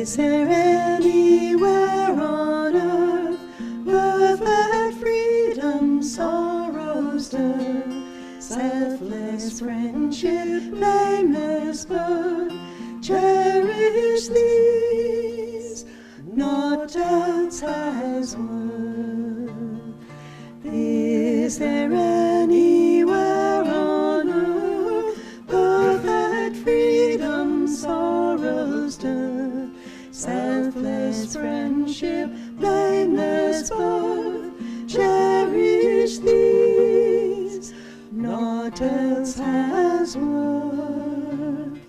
Is there anywhere on earth perfect freedom, sorrow's dearth, selfless friendship, blameless birth? Cherish these, naught else has worth. Is there anywhere on earth perfect freedom, sorrow's dearth, selfless friendship, blameless birth? Cherish these, naught else has worth.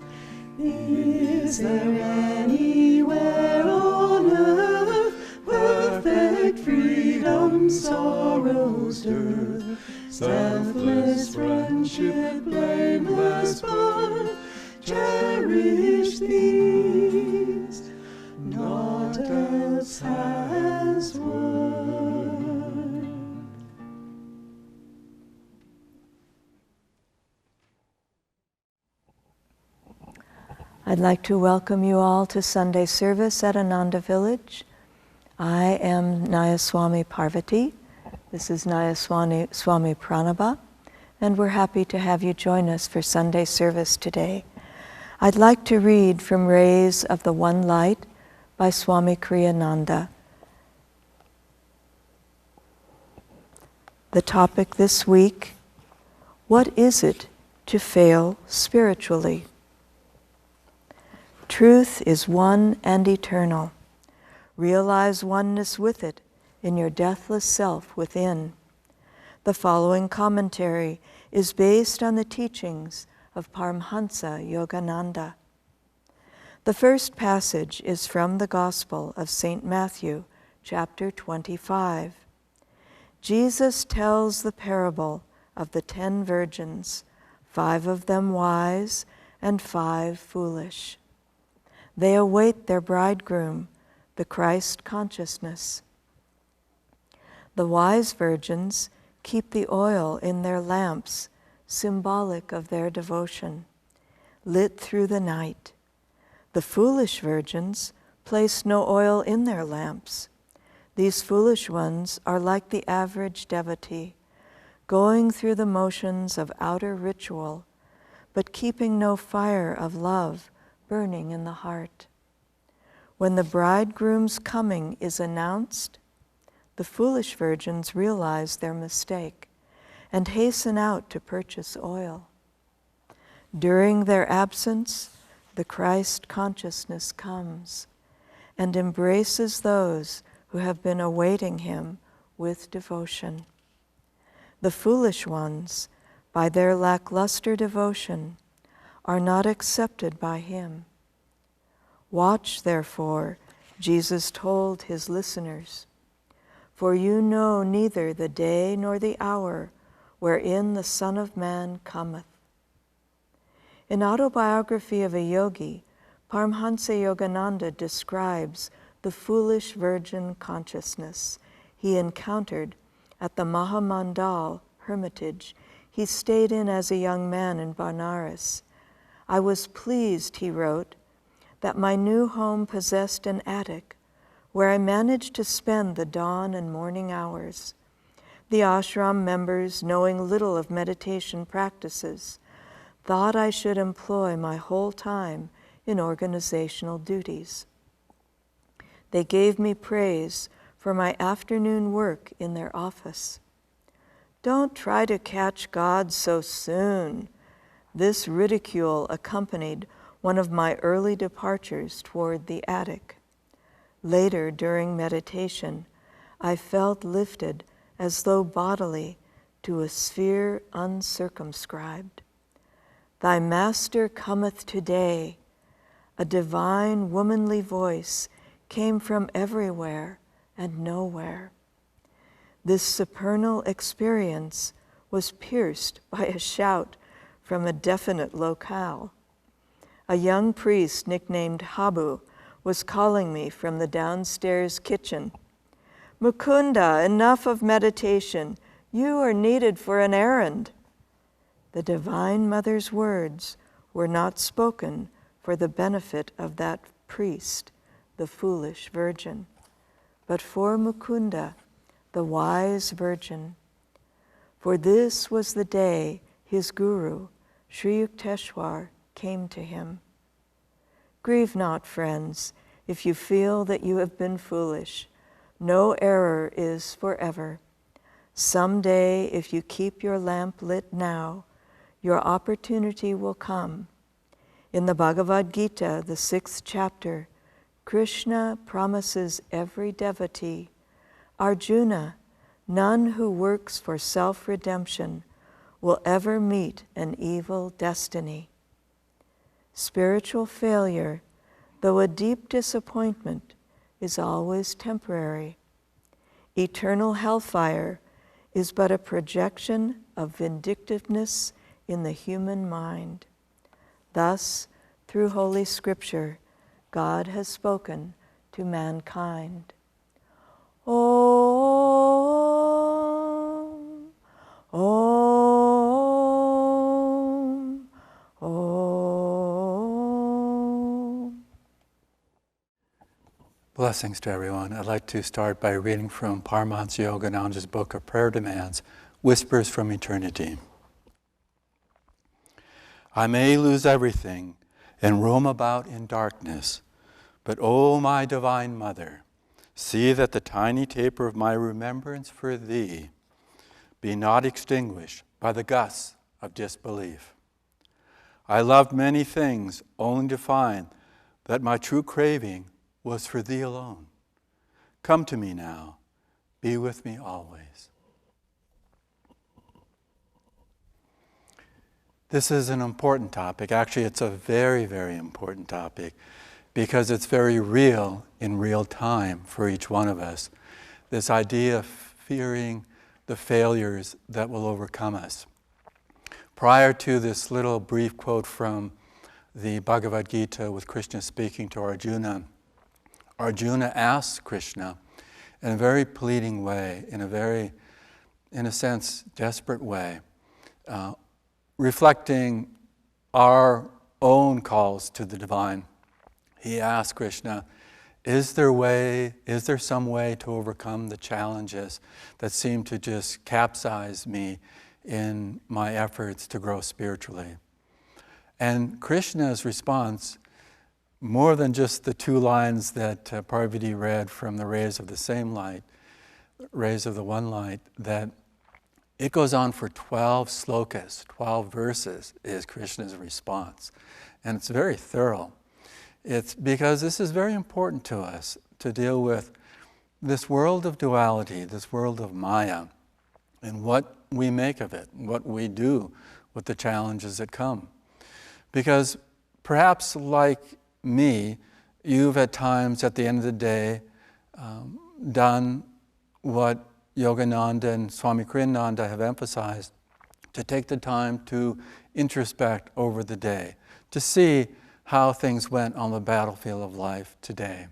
Is there anywhere on earth perfect freedom, sorrow's dearth, selfless friendship, blameless birth? Cherish these, naught else has worth. I'd like to welcome you all to Sunday service at Ananda Village. I am Nayaswamis Parvati. This is Nayaswamis Pranaba, and we're happy to have you join us for Sunday service today. I'd like to read from Rays of the One Light by Swami Kriyananda. The topic this week: what is it to fail spiritually? Truth is one and eternal. Realize oneness with it in your deathless self within. The following commentary is based on the teachings of Paramhansa Yogananda. The first passage is from the Gospel of St. Matthew, chapter 25. Jesus tells the parable of the 10 virgins, 5 of them wise and 5 foolish. They await their bridegroom, the Christ consciousness. The wise virgins keep the oil in their lamps, symbolic of their devotion, lit through the night. The foolish virgins place no oil in their lamps. These foolish ones are like the average devotee, going through the motions of outer ritual, but keeping no fire of love burning in the heart. When the bridegroom's coming is announced, the foolish virgins realize their mistake and hasten out to purchase oil. During their absence, the Christ consciousness comes and embraces those who have been awaiting him with devotion. The foolish ones, by their lackluster devotion, are not accepted by him. Watch, therefore, Jesus told his listeners, for you know neither the day nor the hour wherein the Son of Man cometh. In Autobiography of a Yogi, Paramhansa Yogananda describes the foolish virgin consciousness he encountered at the Mahamandal hermitage he stayed in as a young man in Benares. I was pleased, he wrote, that my new home possessed an attic where I managed to spend the dawn and morning hours. The ashram members, knowing little of meditation practices, thought I should employ my whole time in organizational duties. They gave me praise for my afternoon work in their office. Don't try to catch God so soon. This ridicule accompanied one of my early departures toward the attic. Later, during meditation, I felt lifted as though bodily to a sphere uncircumscribed. Thy Master cometh today. A divine womanly voice came from everywhere and nowhere. This supernal experience was pierced by a shout from a definite locale. A young priest nicknamed Habu was calling me from the downstairs kitchen. Mukunda, enough of meditation. You are needed for an errand. The Divine Mother's words were not spoken for the benefit of that priest, the foolish virgin, but for Mukunda, the wise virgin. For this was the day his guru, Sri Yukteswar, came to him. Grieve not, friends, if you feel that you have been foolish. No error is forever. Some day, if you keep your lamp lit now, your opportunity will come. In the Bhagavad Gita, the 6th chapter, Krishna promises every devotee, Arjuna, none who works for self-redemption will ever meet an evil destiny. Spiritual failure, though a deep disappointment, is always temporary. Eternal hellfire is but a projection of vindictiveness in the human mind. Thus, through Holy Scripture, God has spoken to mankind. Om, Om, Om. Blessings to everyone. I'd like to start by reading from Paramahansa Yogananda's book of prayer demands, Whispers from Eternity. I may lose everything and roam about in darkness, but O my Divine Mother, see that the tiny taper of my remembrance for Thee be not extinguished by the gusts of disbelief. I loved many things only to find that my true craving was for Thee alone. Come to me now, be with me always. This is an important topic. Actually, it's a very, very important topic because it's very real in real time for each one of us. This idea of fearing the failures that will overcome us. Prior to this little brief quote from the Bhagavad Gita with Krishna speaking to Arjuna, Arjuna asks Krishna in a very pleading way, in a sense, desperate way, reflecting our own calls to the divine. He asked Krishna, is there some way to overcome the challenges that seem to just capsize me in my efforts to grow spiritually? And Krishna's response, more than just the 2 lines that Parvati read from the rays of the same light, rays of the one light, that it goes on for 12 slokas, 12 verses is Krishna's response. And it's very thorough. It's because this is very important to us to deal with this world of duality, this world of Maya, and what we make of it, what we do with the challenges that come. Because perhaps like me, you've at times at the end of the day done what Yogananda and Swami Kriyananda have emphasized, to take the time to introspect over the day, to see how things went on the battlefield of life today.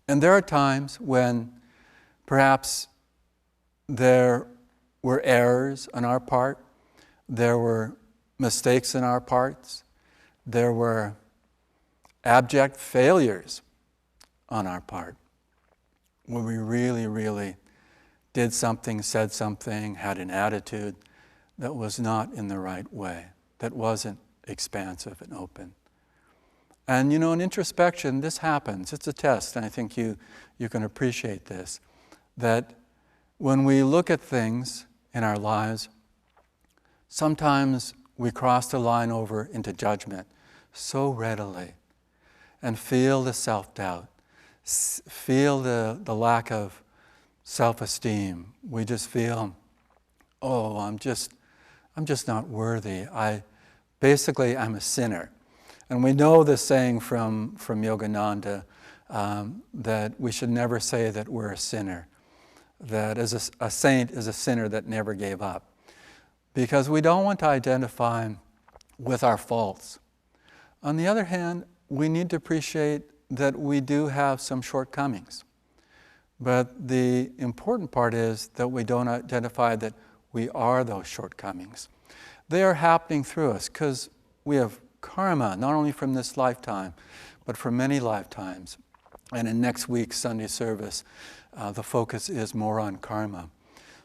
And there are times when perhaps there were errors on our part, there were mistakes in our parts, there were abject failures on our part, when we really did something, said something, had an attitude that was not in the right way, that wasn't expansive and open. And in introspection, this happens. It's a test, and I think you can appreciate this, that when we look at things in our lives, sometimes we cross the line over into judgment so readily and feel the self-doubt, feel the lack of self-esteem. We just feel, I'm just not worthy. I'm a sinner. And we know this saying from Yogananda, that we should never say that we're a sinner, that as a saint is a sinner that never gave up. Because we don't want to identify with our faults. On the other hand, we need to appreciate that we do have some shortcomings. But the important part is that we don't identify that we are those shortcomings. They are happening through us because we have karma, not only from this lifetime, but from many lifetimes. And in next week's Sunday service, the focus is more on karma.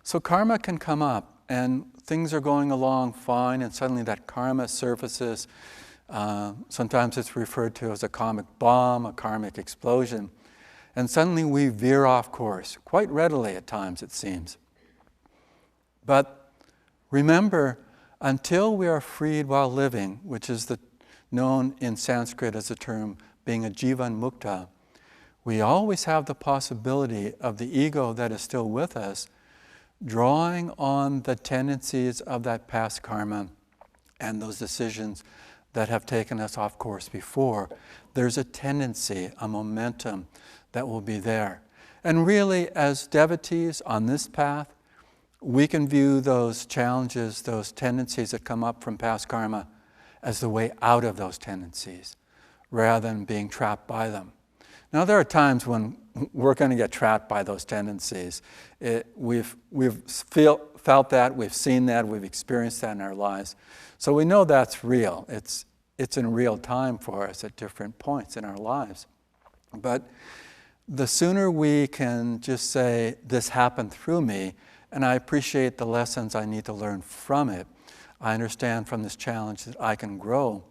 So karma can come up, and things are going along fine, and suddenly that karma surfaces. Sometimes it's referred to as a karmic bomb, a karmic explosion. And suddenly we veer off course, quite readily at times, it seems. But remember, until we are freed while living, which is known in Sanskrit as the term being a jivan mukta, we always have the possibility of the ego that is still with us drawing on the tendencies of that past karma and those decisions that have taken us off course before. There's a tendency, a momentum that will be there. And really, as devotees on this path, we can view those challenges, those tendencies that come up from past karma as the way out of those tendencies, rather than being trapped by them. Now, there are times when we're going to get trapped by those tendencies. We've felt that, we've seen that, we've experienced that in our lives. So we know that's real. It's in real time for us at different points in our lives. But the sooner we can just say, this happened through me, and I appreciate the lessons I need to learn from it, I understand from this challenge that I can grow,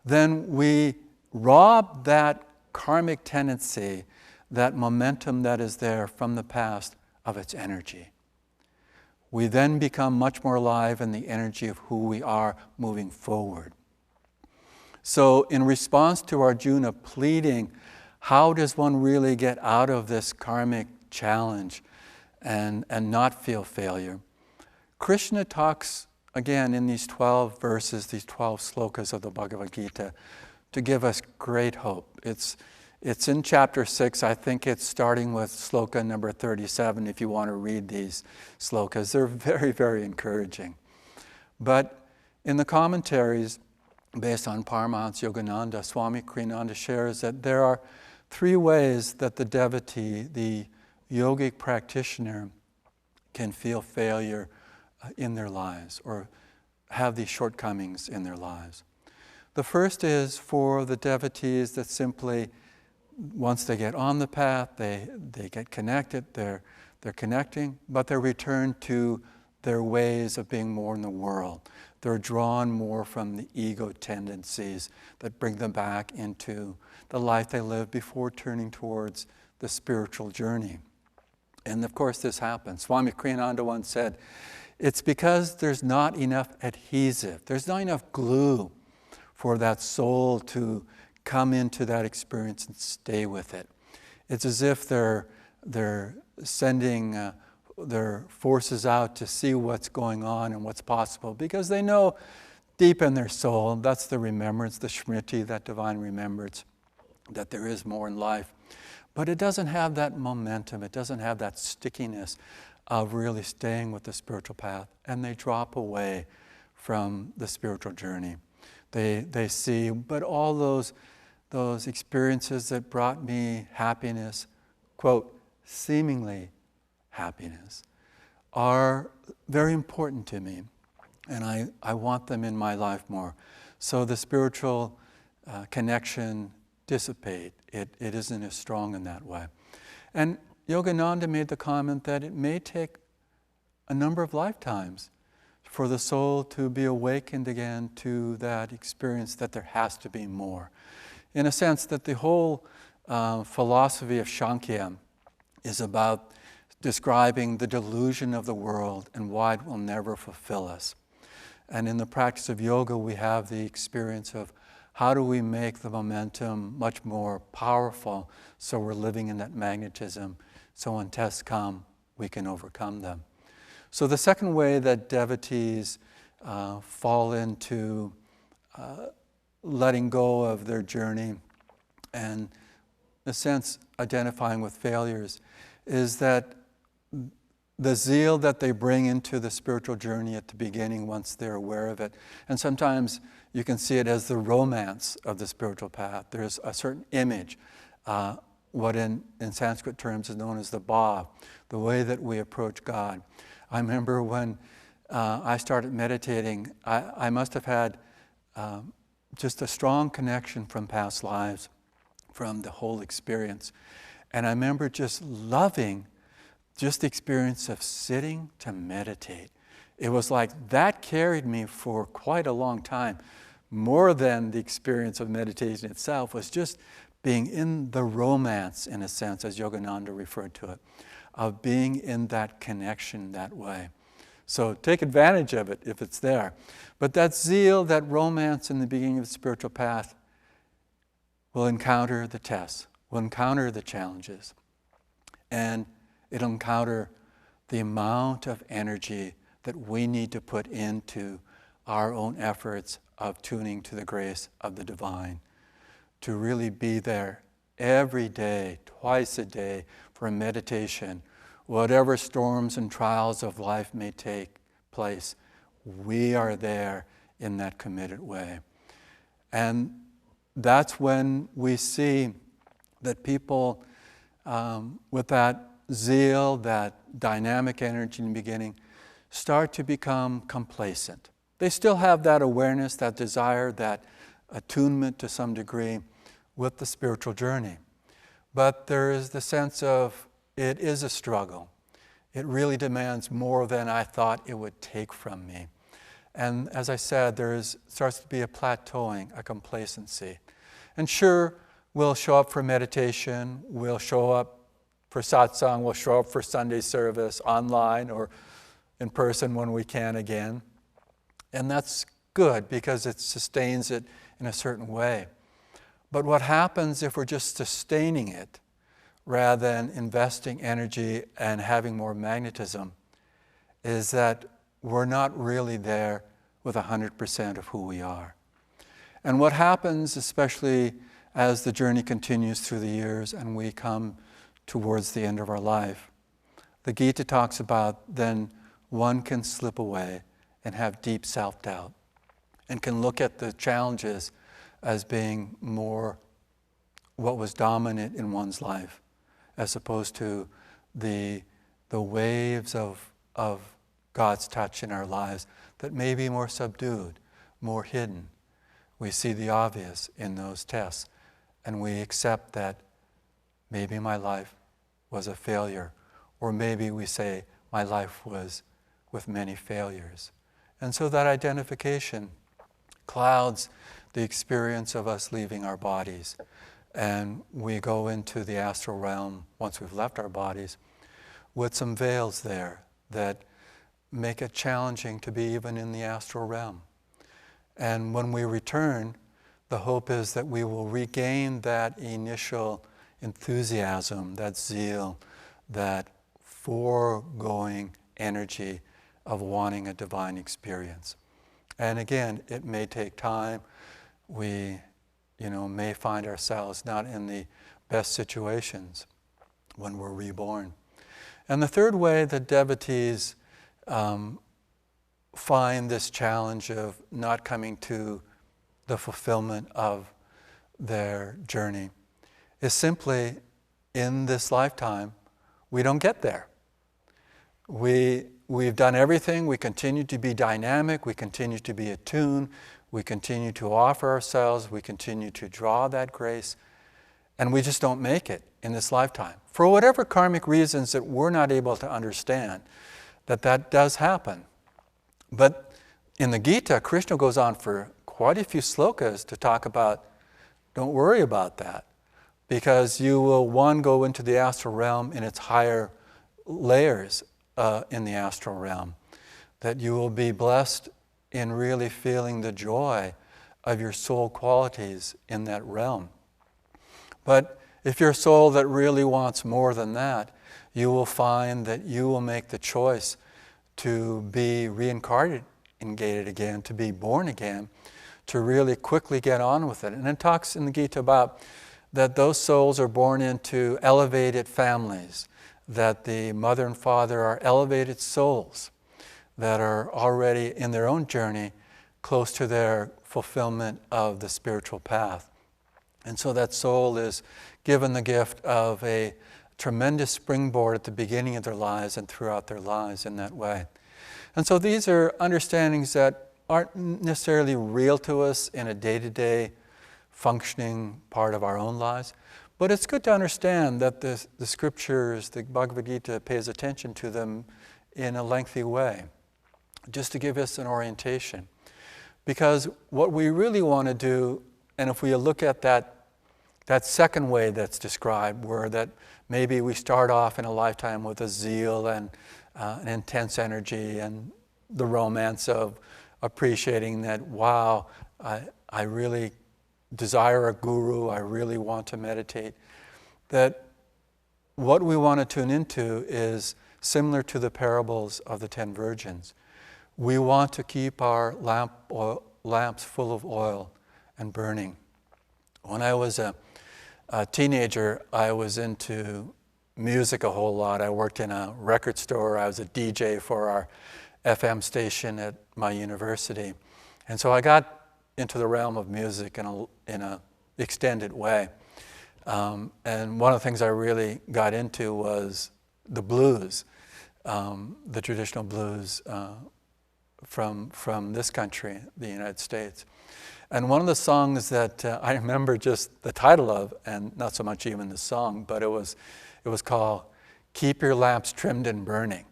then we rob that karmic tendency, that momentum that is there from the past, of its energy. We then become much more alive in the energy of who we are moving forward. So in response to Arjuna pleading, how does one really get out of this karmic challenge and not feel failure? Krishna talks, again, in these 12 verses, these 12 slokas of the Bhagavad Gita, to give us great hope. It's in chapter 6. I think it's starting with sloka number 37, if you want to read these slokas. They're very, very encouraging. But in the commentaries, based on Paramahansa Yogananda, Swami Kriyananda shares that there are 3 ways that the devotee, the yogic practitioner, can feel failure in their lives or have these shortcomings in their lives. The first is for the devotees that simply, once they get on the path, they get connected, they're connecting, but they return to their ways of being more in the world. They're drawn more from the ego tendencies that bring them back into the life they lived before turning towards the spiritual journey. And of course this happens. Swami Kriyananda once said, it's because there's not enough adhesive, there's not enough glue for that soul to come into that experience and stay with it. It's as if they're sending their forces out to see what's going on and what's possible, because they know deep in their soul, that's the remembrance, the smriti, that divine remembrance, that there is more in life. But it doesn't have that momentum, it doesn't have that stickiness of really staying with the spiritual path, and they drop away from the spiritual journey. They see, but all those experiences that brought me happiness, quote, seemingly happiness, are very important to me, and I want them in my life more. So the spiritual connection dissipate. It isn't as strong in that way. And Yogananda made the comment that it may take a number of lifetimes for the soul to be awakened again to that experience that there has to be more. In a sense that the whole philosophy of Sankhya is about describing the delusion of the world and why it will never fulfill us. And in the practice of yoga, we have the experience of how do we make the momentum much more powerful so we're living in that magnetism, so when tests come, we can overcome them. So the second way that devotees fall into letting go of their journey and, in a sense, identifying with failures is that the zeal that they bring into the spiritual journey at the beginning, once they're aware of it, and sometimes you can see it as the romance of the spiritual path. There's a certain image, what in Sanskrit terms is known as the bhav, the way that we approach God. I remember when I started meditating, I must have had just a strong connection from past lives from the whole experience. And I remember just loving just the experience of sitting to meditate. It was like that carried me for quite a long time. More than the experience of meditation itself was just being in the romance, in a sense, as Yogananda referred to it, of being in that connection that way. So take advantage of it if it's there. But that zeal, that romance in the beginning of the spiritual path will encounter the tests, will encounter the challenges, and it'll encounter the amount of energy that we need to put into our own efforts of tuning to the grace of the divine, to really be there every day, twice a day, for meditation. Whatever storms and trials of life may take place, we are there in that committed way. And that's when we see that people with that zeal, that dynamic energy in the beginning, start to become complacent. They still have that awareness, that desire, that attunement to some degree with the spiritual journey. But there is the sense of it is a struggle. It really demands more than I thought it would take from me. And as I said, starts to be a plateauing, a complacency. And sure, we'll show up for meditation, we'll show up for satsang, we'll show up for Sunday service online or in person when we can again. And that's good because it sustains it in a certain way. But what happens if we're just sustaining it rather than investing energy and having more magnetism is that we're not really there with 100% of who we are. And what happens, especially as the journey continues through the years and we come towards the end of our life, the Gita talks about then one can slip away and have deep self-doubt and can look at the challenges as being more what was dominant in one's life, as opposed to the waves of God's touch in our lives that may be more subdued, more hidden. We see the obvious in those tests, and we accept that maybe my life was a failure, or maybe we say my life was with many failures. And so that identification clouds the experience of us leaving our bodies. And we go into the astral realm once we've left our bodies with some veils there that make it challenging to be even in the astral realm. And when we return, the hope is that we will regain that initial enthusiasm, that zeal, that foregoing energy of wanting a divine experience. And again, it may take time. We may find ourselves not in the best situations when we're reborn. And the third way that devotees find this challenge of not coming to the fulfillment of their journey is simply in this lifetime, we don't get there. We've done everything. We continue to be dynamic. We continue to be attuned. We continue to offer ourselves. We continue to draw that grace. And we just don't make it in this lifetime. For whatever karmic reasons that we're not able to understand, that does happen. But in the Gita, Krishna goes on for quite a few slokas to talk about, don't worry about that. Because you will, one, go into the astral realm in its higher layers in the astral realm. That you will be blessed in really feeling the joy of your soul qualities in that realm. But if you're a soul that really wants more than that, you will find that you will make the choice to be reincarnated again, to be born again, to really quickly get on with it. And it talks in the Gita about that those souls are born into elevated families, that the mother and father are elevated souls that are already in their own journey close to their fulfillment of the spiritual path. And so that soul is given the gift of a tremendous springboard at the beginning of their lives and throughout their lives in that way. And so these are understandings that aren't necessarily real to us in a day-to-day functioning part of our own lives. But it's good to understand that the scriptures, the Bhagavad Gita, pays attention to them in a lengthy way, just to give us an orientation. Because what we really want to do, and if we look at that second way that's described, where that maybe we start off in a lifetime with a zeal and an intense energy and the romance of appreciating that, wow, I really desire a guru, I really want to meditate, that what we want to tune into is similar to the parables of the 10 virgins. We want to keep our lamps full of oil and burning. When I was a teenager, I was into music a whole lot. I worked in a record store. I was a DJ for our FM station at my university. And so I got into the realm of music in a extended way. And one of the things I really got into was the blues, the traditional blues from this country, the United States. And one of the songs that I remember just the title of, and not so much even the song, but it was called "Keep Your Lamps Trimmed and Burning."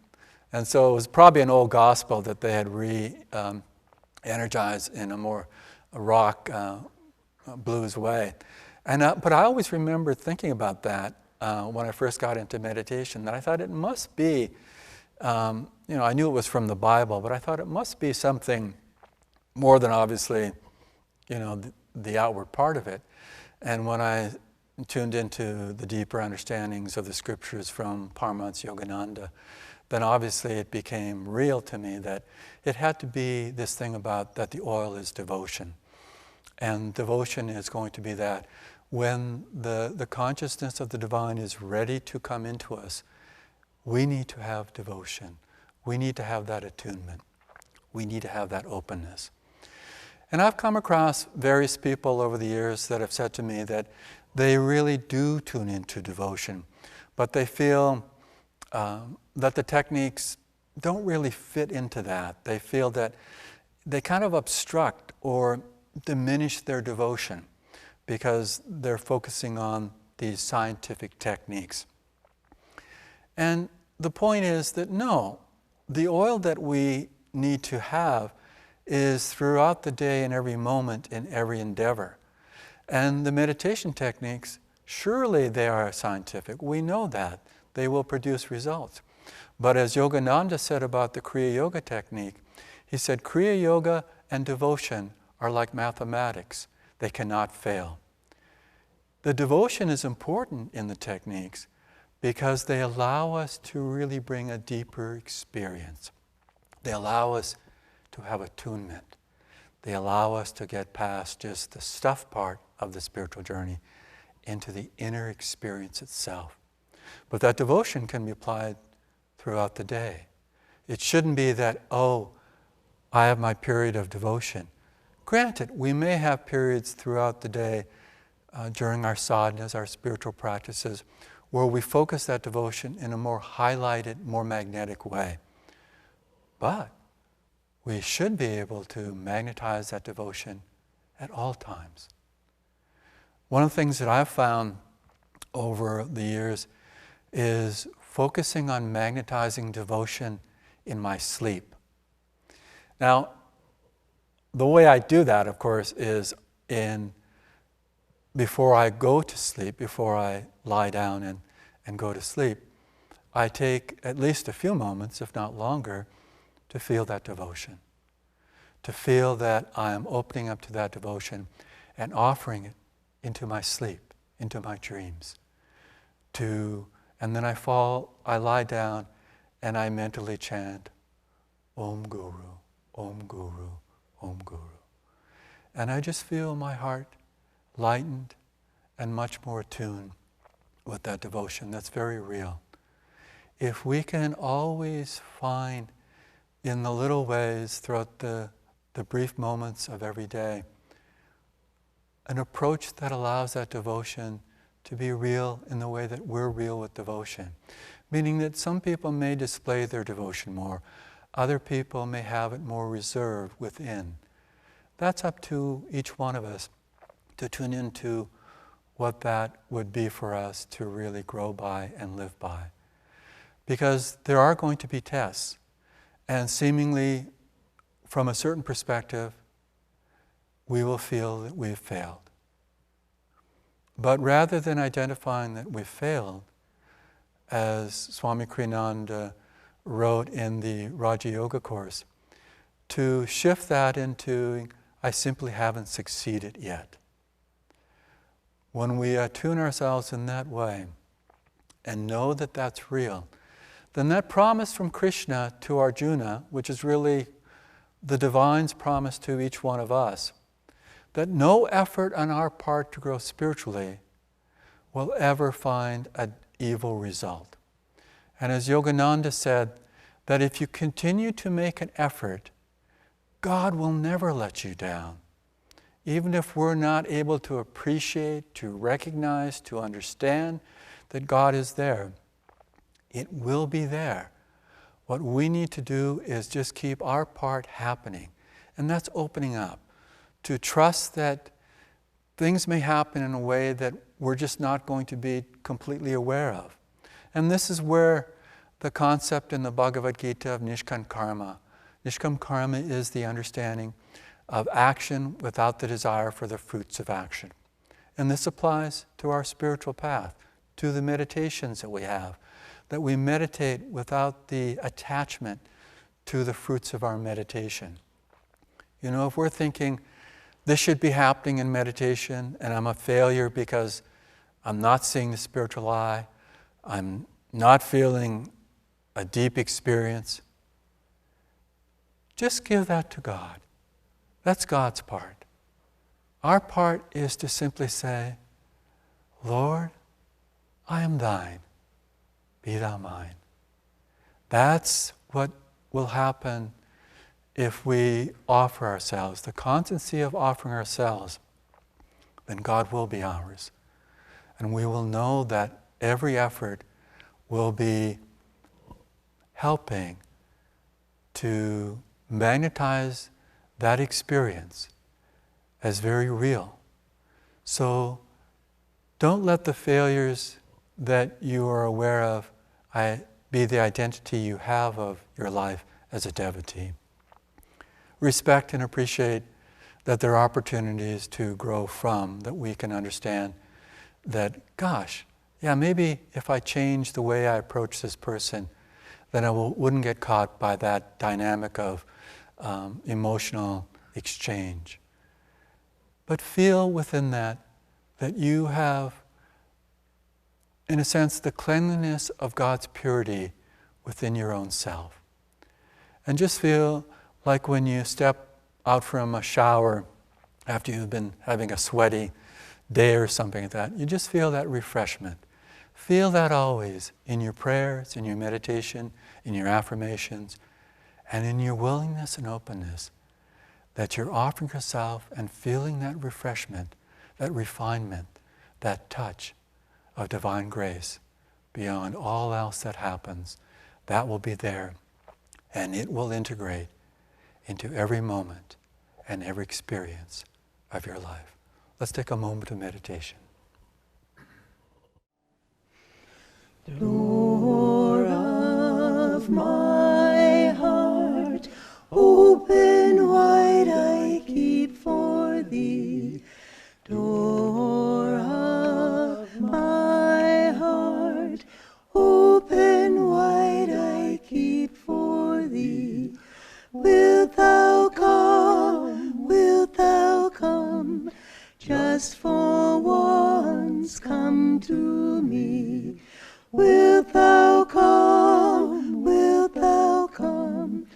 And so it was probably an old gospel that they had energized in a more rock blues way. But I always remember thinking about that when I first got into meditation, that I thought it must be, I knew it was from the Bible, but I thought it must be something more than obviously, the outward part of it. And when I tuned into the deeper understandings of the scriptures from Paramahansa Yogananda, then obviously it became real to me that it had to be this thing about that the oil is devotion. And devotion is going to be that when the consciousness of the divine is ready to come into us, we need to have devotion. We need to have that attunement. We need to have that openness. And I've come across various people over the years that have said to me that they really do tune into devotion, but they feel that the techniques don't really fit into that. They feel that they kind of obstruct or diminish their devotion because they're focusing on these scientific techniques. And the point is that no, the oil that we need to have is throughout the day in every moment, in every endeavor. And the meditation techniques, surely they are scientific. We know that. They will produce results. But as Yogananda said about the Kriya Yoga technique, he said, Kriya Yoga and devotion are like mathematics. They cannot fail. The devotion is important in the techniques because they allow us to really bring a deeper experience. They allow us to have attunement. They allow us to get past just the stuff part of the spiritual journey into the inner experience itself. But that devotion can be applied throughout the day. It shouldn't be that, I have my period of devotion. Granted, we may have periods throughout the day during our sadhanas, our spiritual practices, where we focus that devotion in a more highlighted, more magnetic way. But we should be able to magnetize that devotion at all times. One of the things that I've found over the years is focusing on magnetizing devotion in my sleep. Now, the way I do that, of course, is before I go to sleep, before I lie down and go to sleep, I take at least a few moments, if not longer, to feel that devotion. To feel that I am opening up to that devotion and offering it into my sleep, into my dreams. And then I lie down and I mentally chant, Om Guru, Om Guru, Om Guru. And I just feel my heart lightened and much more attuned with that devotion. That's very real. If we can always find in the little ways throughout the brief moments of every day an approach that allows that devotion to be real in the way that we're real with devotion. Meaning that some people may display their devotion more, other people may have it more reserved within. That's up to each one of us to tune into what that would be for us to really grow by and live by. Because there are going to be tests, and seemingly from a certain perspective, we will feel that we've failed. But rather than identifying that we've failed, as Swami Kriyananda wrote in the Raja Yoga course, to shift that into, I simply haven't succeeded yet. When we attune ourselves in that way and know that that's real, then that promise from Krishna to Arjuna, which is really the divine's promise to each one of us, that no effort on our part to grow spiritually will ever find an evil result. And as Yogananda said, that if you continue to make an effort, God will never let you down. Even if we're not able to appreciate, to recognize, to understand that God is there, it will be there. What we need to do is just keep our part happening. And that's opening up to trust that things may happen in a way that we're just not going to be completely aware of. And this is where the concept in the Bhagavad Gita of Nishkam Karma. Nishkam Karma is the understanding of action without the desire for the fruits of action. And this applies to our spiritual path, to the meditations that we have, that we meditate without the attachment to the fruits of our meditation. You know, if we're thinking, this should be happening in meditation, and I'm a failure because I'm not seeing the spiritual eye, I'm not feeling a deep experience, just give that to God. That's God's part. Our part is to simply say, Lord, I am thine, be thou mine. That's what will happen if we offer ourselves, the constancy of offering ourselves, then God will be ours. And we will know that every effort will be helping to magnetize that experience as very real. So don't let the failures that you are aware of be the identity you have of your life as a devotee. Respect and appreciate that there are opportunities to grow from, that we can understand that, gosh, yeah, maybe if I change the way I approach this person, then I wouldn't get caught by that dynamic of emotional exchange. But feel within that you have, in a sense, the cleanliness of God's purity within your own self. And just feel like when you step out from a shower after you've been having a sweaty day or something like that, you just feel that refreshment. Feel that always in your prayers, in your meditation, in your affirmations, and in your willingness and openness, that you're offering yourself and feeling that refreshment, that refinement, that touch of divine grace beyond all else that happens. That will be there, and it will integrate into every moment and every experience of your life. Let's take a moment of meditation. Door of my heart, open wide I keep for thee. Door of my heart, open wide I keep for thee. Wilt thou come, just for once come to me? Wilt thou come,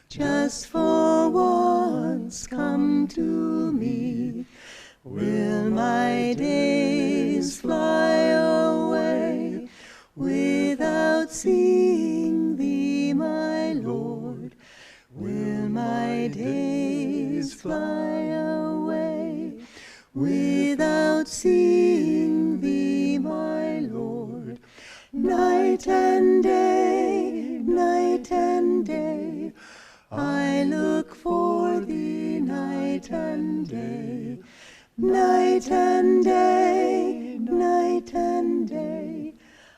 just for once come to me? Will my days fly away without seeing thee, my Lord? Will my days fly away without seeing thee, my Lord? Night and day, I look for thee night and day. night and day, night and day.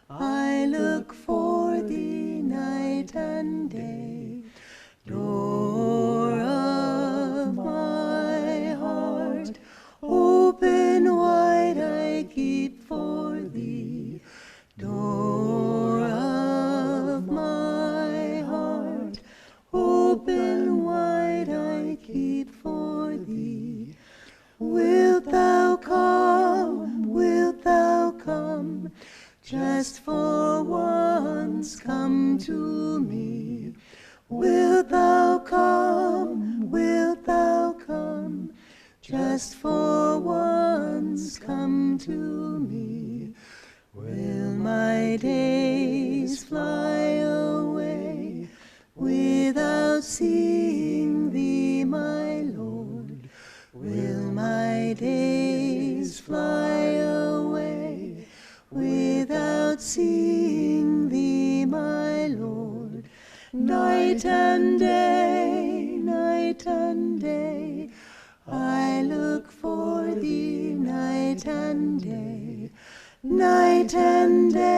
I look for thee night and day. Door of my heart, open wide I keep for thee. Door of my heart, open wide I keep for thee. Wilt thou come, just for once come to me? Wilt thou come, just for once come to me? Will my days fly away without seeing thee, my Lord? Will my days fly away without seeing thee, my Lord? Night and day, I look for thee night and day, night and day.